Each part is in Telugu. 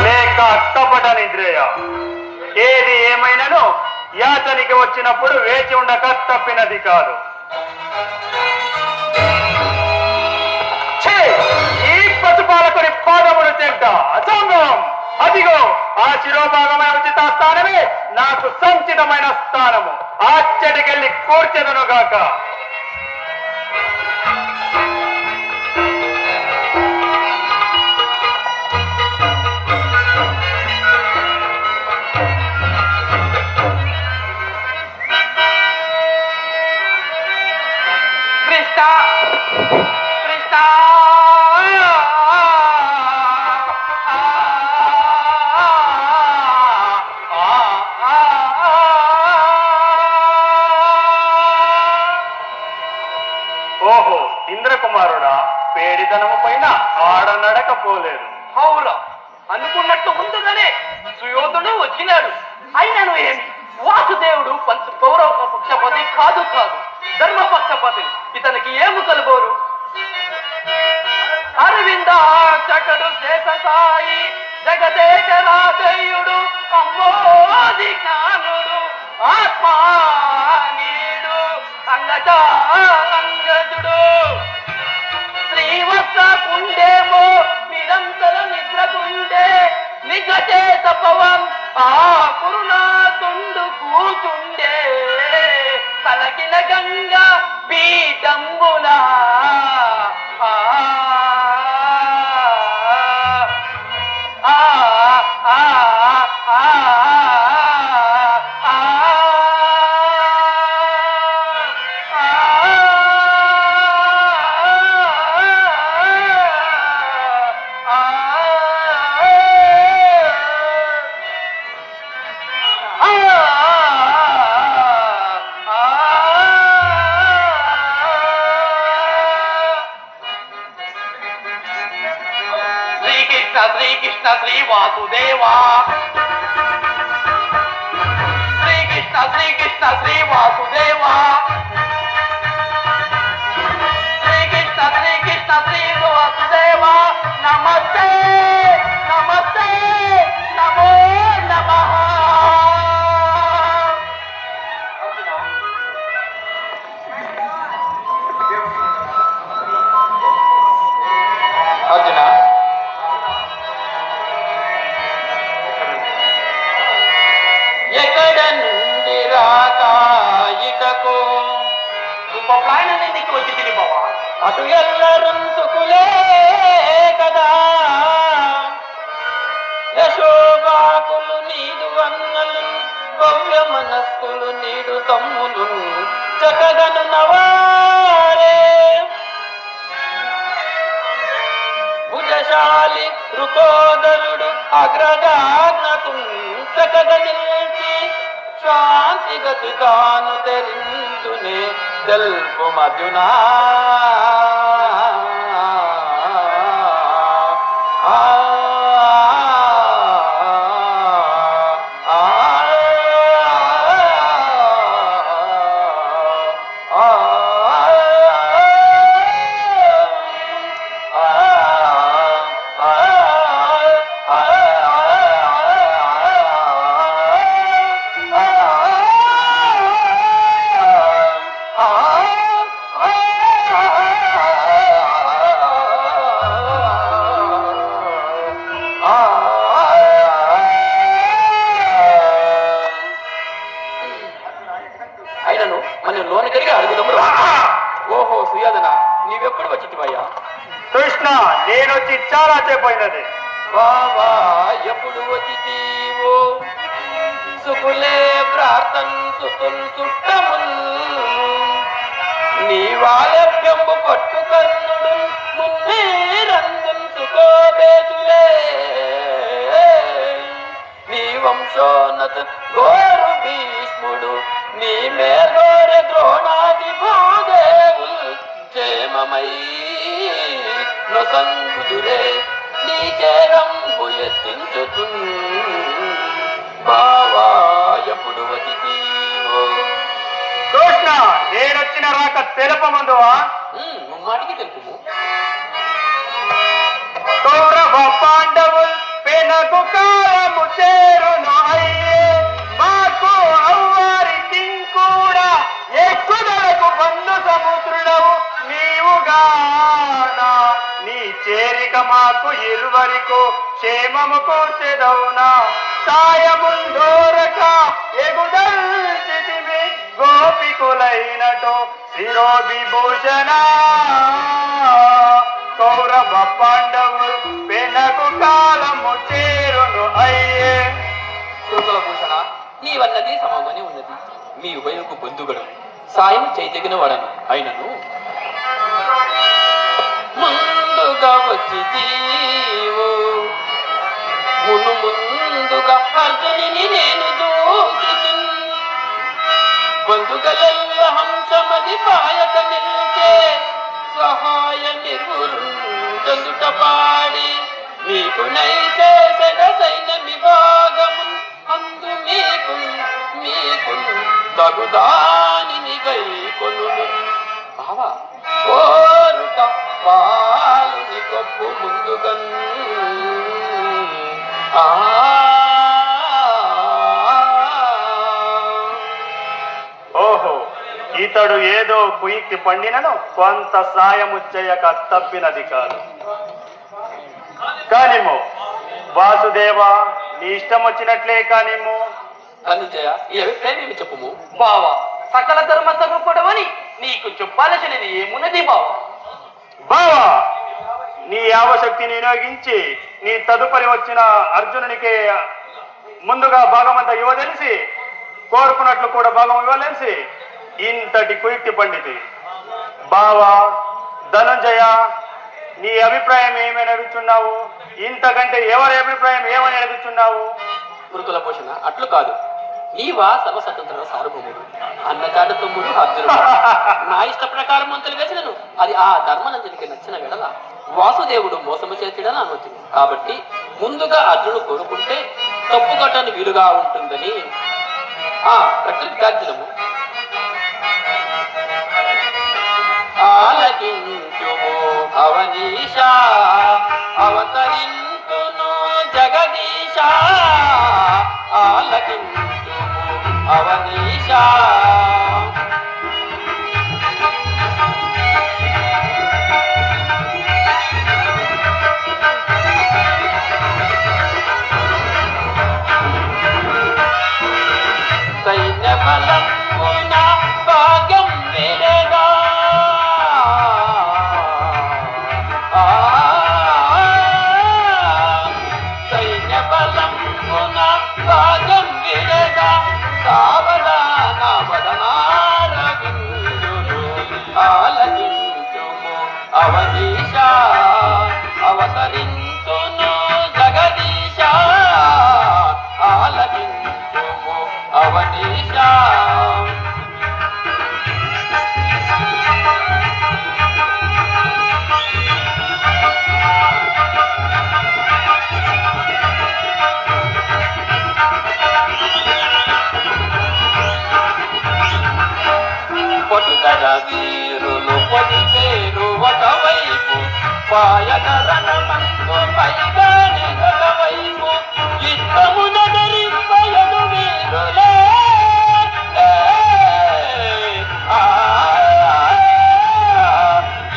లేక కపట నిద్రయ ఏది ఏమైనాను యాచనికి వచ్చినప్పుడు వేచి ఉండక తప్పినది కాదు. ఈ పశుపాలకుని పాదములు చెడ్డ అసంగం. అదిగో ఆ శిరోభాగమైన ఉచిత స్థానమే నాకు సంచితమైన స్థానము. అచ్చటికెళ్ళి కూర్చెదను గాక. ఓహో ఇంద్రకుమారుడా, పేడితనము పైన ఆడనడకపోలేదు. అవురా, అనుకున్నట్టు ముందుగానే సుయోధుడు వచ్చినాడు. అయినను ఏమి, వాసుదేవుడు పౌరవ పక్షపతి కాదు ధర్మ పక్షపతి. ఇతనికి ఏము కలుగోరు? అరవింద చకడు శేష సాయి జగదేక రాజయుడు అమ్మోది జ్ఞానుడు ఆత్మానీడు అంగజుడు శ్రీవత్స కుండేమో నిరంతర నిద్రకుండే నిజచేత పవన్ ఆ కురునాథుండు కూచుండే పలకిన గంగా పీఠంబులా శ్రీకృష్ణ శ్రీ వాసుదేవా శ్రీకృష్ణ శ్రీ వాసుదేవా శ్రీకృష్ణ శ్రీ వాసుదేవా నమస్తే నమస్తే నమో నమః. అర్జున, ఎక్కడ నుండి రాకాయికకు ఉపప్లాయనాన్ని నీకు వచ్చి తిని బావా. అటు ఎల్లరు సుకులే కదా, యశోగాకులు నీదు అన్నలు భవ్య మనస్కులు నీడు తమ్ములు చకగను నవారే భుజశాలి రుకోదరుడు అగ్రజాజ్ఞకు చకగ నిలిచి శాంతి గతి తాను తెరించునే తెలుపు మధునా. అయినను మన లోని కడిగి అడుగుదమ్ముడు. ఓహో సుయోధన, నీవెప్పుడు వచ్చివయ్యా? కృష్ణ, నేనొచ్చి చాలా చేపోయినది. బావా ఎప్పుడు వచ్చివో? సుకులే ప్రార్థన్ సుతుల్ చుట్టముల్ నీ వాలభ్యంబు పట్టు కర్ణుడు మున్నే రంగున్ సుకోబేతులే నీ వంశోన్నత గోరు భీష్ముడు నీ మేల్గోరె ద్రోణాది భూదేవుల్ క్షేమమై నొసంగుదురే నీకే రంగు ఎత్తించుతు. బావా ఎప్పుడు వచ్చివో? కృష్ణ, నేనొచ్చిన రాక తెలుపమందువా? ముమ్మాటికి తెలుపు. కౌరవ పాండవుల్ ఇక మాకు ఇరువరికు క్షేమము కూర్చెదవునా సాయముందోరక ఎగుదల్చితిమి గోపికులైనటు శిరోవిభూషణ కౌరవ పాండవు పెనకు కాలము చేరును అయ్యే. కులభూషణ, నీవన్నది సమమని ఉన్నది. మీ ఉభయకు బంధుగడం సాయం చేయదగిన వాడను అయినను ముందుగా వచ్చి ముందుగా అర్జునిని నేను దూసి బంధుగలల్ల హంసమది పాయక నిల్చే సహాయ నిర్గురుందుట పాడి మీకు నైతే సైన విభాగము అందు మీకు తగుదాని గై కొను బావా కోరుట పాలుని గొప్పు ముందుగన్ ఓహో, ఇతడు ఏదో కుయికి పండినను కొంత సాయము చేయక తప్పినది కాదు. కానిమో వాసుదేవా, నీ ఇష్టం వచ్చినట్లే కానిమో. అనుజయ, ఈ అభిప్రాయం చెప్పుము. బావా, సకల ధర్మ స్వరూపుడవని నీకు చెప్పాల్సినది ఏమున్నది బావా? బావా, నీ యావశక్తిని వినియోగించి నీ తదుపరి వచ్చిన అర్జునునికి ముందుగా భాగమంతా ఇవ్వదలిసి కోరుకున్నట్లు కూడా భాగం ఇవ్వలేసి ఇంతటి కుయుక్తి పండితి. బావా ధనుంజయ, నీ అభిప్రాయం ఏమని అడుగుతున్నావు? ఇంతకంటే ఎవరి అభిప్రాయం ఏమని అడుగుతున్నావు? గురుకుల పోషణ అట్లు కాదు. నీవా సర్వస్వతంత్ర సార్వభౌముడు, అన్నచాట తమ్ముడు అర్జునుడు. నా ఇష్ట ప్రకారం మంతులు వేసినను అది ఆ ధర్మనందునికి నచ్చిన వెడల వాసుదేవుడు మోసము చేతిడని అనుమతిని. కాబట్టి ముందుగా అర్జునుడు కోరుకుంటే తప్పు కట్టని వీలుగా ఉంటుందని ప్రకృతి కార్యము. ఆలకించుము అవనీష అవతరింతును జగదీశ ఆలకించుము అవనీష సైన్య బలం భాగ్యం వేరేగా సైన్య బలం భాగం వేరేగా సావధాన వదనారవిందుడు ఆలకించుము అవనీశ అవతరింతును జగదీశ ఆలకించుము అవనీశ. పటుదర వీరులు పొదిపేరు ఒకవైపు పాయక రణమందు పైగానే ఒకవైపు యుద్ధమున ధరింపయను వీరులే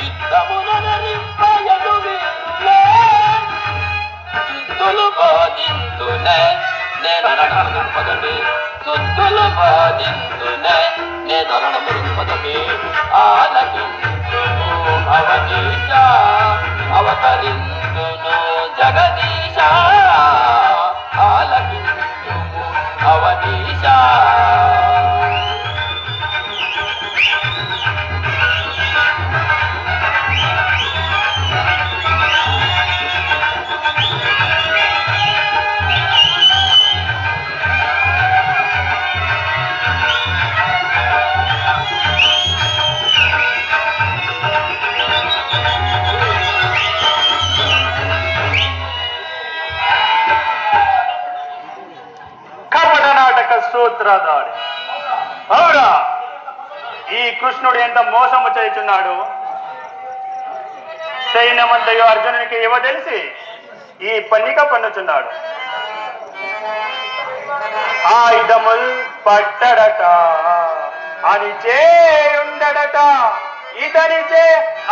యుద్ధమున ధరింపయను వీరులే యుద్ధులు బోధింతునే నేను పదమే సుద్దులు బోధింతునే నేను పదమే ఆలకించుము అవనీశ అవతరింతును జగదీశ ఆలకించుము అవనీశ. సూత్రధారి అవురా, ఈ కృష్ణుడు ఎంత మోసము చేయుచున్నాడు. సైన్యమంతయు అర్జునునికి ఇవ్వదలిసి ఈ పన్నిక పన్నుచున్నాడు. ఆయుధముల్ పట్టడట అని చేయుండడట ఇతనిచే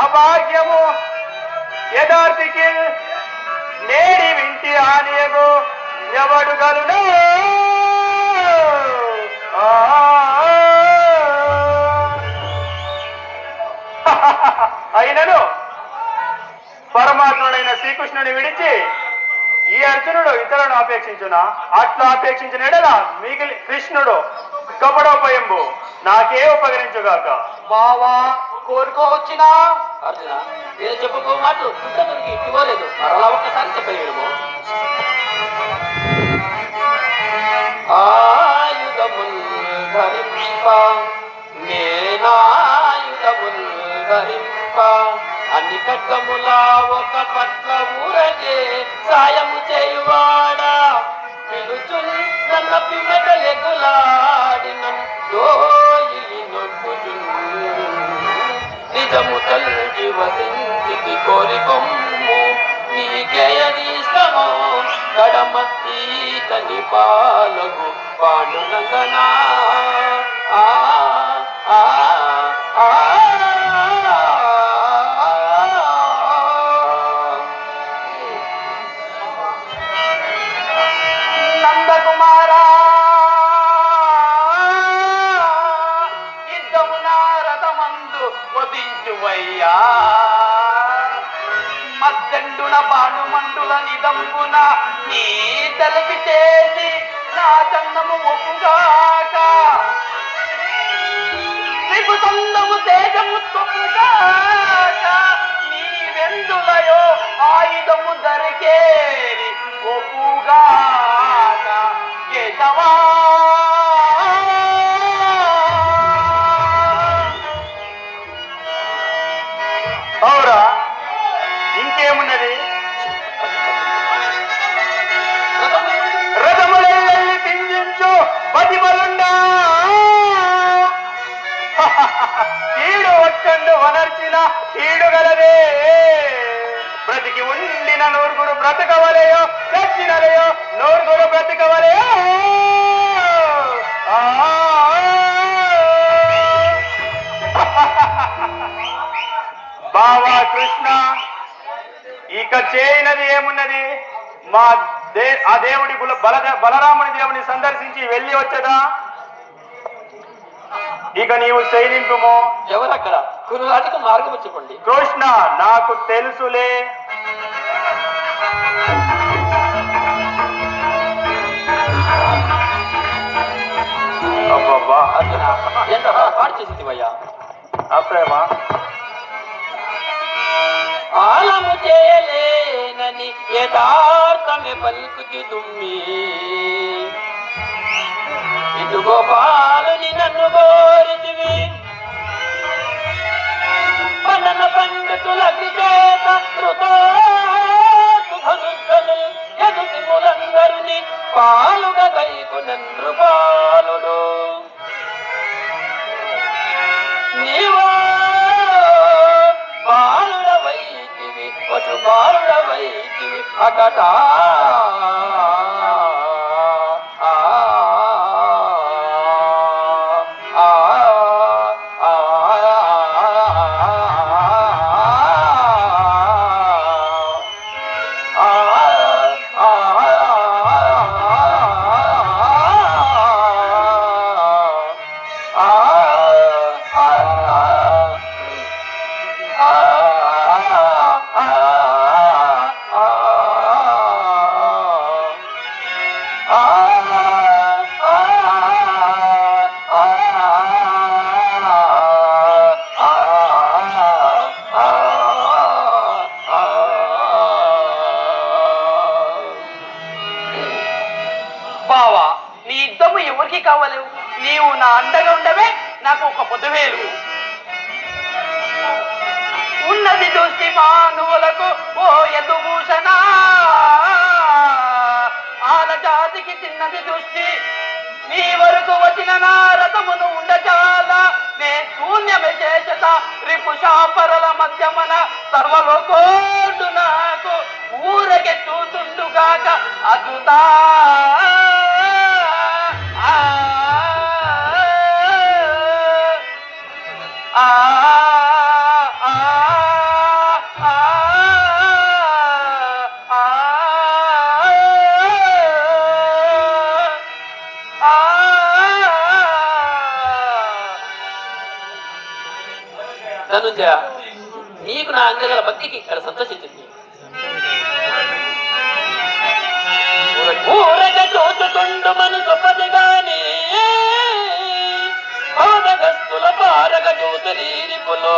అభాగ్యము యథార్థికి నేడి వింటి ఆనియగు ఎవడు గలును అయినను పరమాత్ముడైన శ్రీకృష్ణుని విడిచి ఈ అర్జునుడు ఇతరులను అపేక్షించునా అట్లా అపేక్షించిన ఎడల మిగిలి కృష్ణుడు కపడోపయంబు నాకే ఉపకరించుగాక. బావా కోరుకోవచ్చునా? అర్జున, నేను చెప్పుకో మాట దుఃఖతుడికి ఇవ్వలేదు, మరలా ఒక్కసారి చెప్పలేము. ఆయుధముల్ ధరింప నేనాయుధముల్ ధరింప అన్ని ఖడ్గములా ఒక పట్ల ఊరగే సాయము చేయువాడా పిలుచున్ నన్న పిమ్మటలెగులాడిన దోయిలి నొట్టుచున్ నిజము తల్లి వసించితి కోరికొమ్ము నీకేయదీష్టమో కడమ ఈతని పాలగు పాండునందనా ఆ ఆ ఆ నందకుమారా యుద్ధమునా రథమందు వధించువయ్యా మద్దండున బాణుమండుల నిదంబున నీ తలకి చేసి నా చన్నము ఒప్పుగాక త్రిపుతందము తేజము తొప్పుగాక నీవెందులయో ఆయుధము దరికేరి ఒప్పుగాక కేశవా అవురా ఇంకేమున్నది? రథములెల్లి పింజించు పతిమలుండా కీడు ఒక్కండు వనర్చిన కీడు గలదే బ్రతికి ఉండిన నూరుగురు బ్రతకవలయో చచ్చినలయో నూరుగురు బ్రతకవలయో బావా కృష్ణ ఇక చేయనది ఏమున్నది? మా ఆ దేవుడి బలరాముని దేవుని సందర్శించి వెళ్ళి వచ్చదా? ఇక నీవు శైలింపుము. ఎవరక్కడ కురులాటికి మార్గం చెప్పండి. కృష్ణ నాకు తెలుసులే. అబ్బబ్బా అర్జున, ఎంత పాడు చేసిందివయ్యా ఆ ప్రేమ. ఆలము చేయలేనని యథార్థమే పలుకుతి దుమ్మి ఇటు గోపాలుని నన్ను కోరితివి పనన పండితులకి చేత కృతోను ఎదుటిములందరిని పాలుగా కైకునన్ను పాలుడు నీవా బాలుడవైతివి పశు బాలుడవైతివి అకట బావా నీ యుద్ధము ఎవరికి కావలేవు? నీవు నా అండగా ఉండవే నాకు ఒక పొద్దువేలు. ఉన్నది దృష్టి మానవులకు ఓ యదుభూషణ ఆల జాతికి చిన్నది దృష్టి నీ వరకు వచ్చిన నా రథమును ఉండచాల నే శూన్యమే చేసత రిపుషాపరల మధ్యమన సర్వలోకోడు నాకు ఊరకే చూతుండుగాక అదుతా ఆ ధనుంజయ, నీకు నా అంజల భక్తికి ఇక్కడ సంతోషించింది. ఊరక చూచుతుండు మనసు పదిగాని పాదగస్తుల పారగ చూతరీరిపులో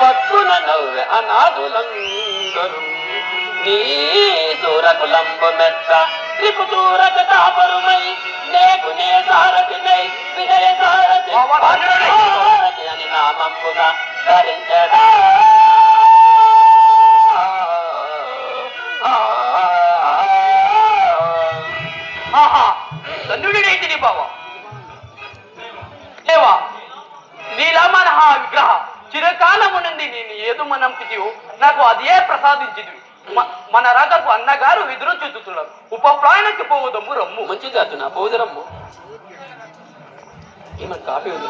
పక్కున నవ్వె అనాథులందరు నీ సూరకులంబు మెత్త త్రిపు సూరక తాపరుమై నేకు నే సారథినై విజయ సారథి సారథి అని నామంబుగా ధరించడా. ఆహా, ధన్యుడినైతిని బావ. దేవా, నీలమన విగ్రహ చిరకాలము నుండి నేను ఏదు మనంపితివో నాకు అదే ప్రసాదించింది. మన రాకకు అన్నగారు ఎదురు చూస్తున్నారు. ఉపప్రాయణకి పోవదమ్ము రమ్ము. మంచిది అర్జున, పోదురమ్ము. ఏమన్నా కాఫీ ఉంది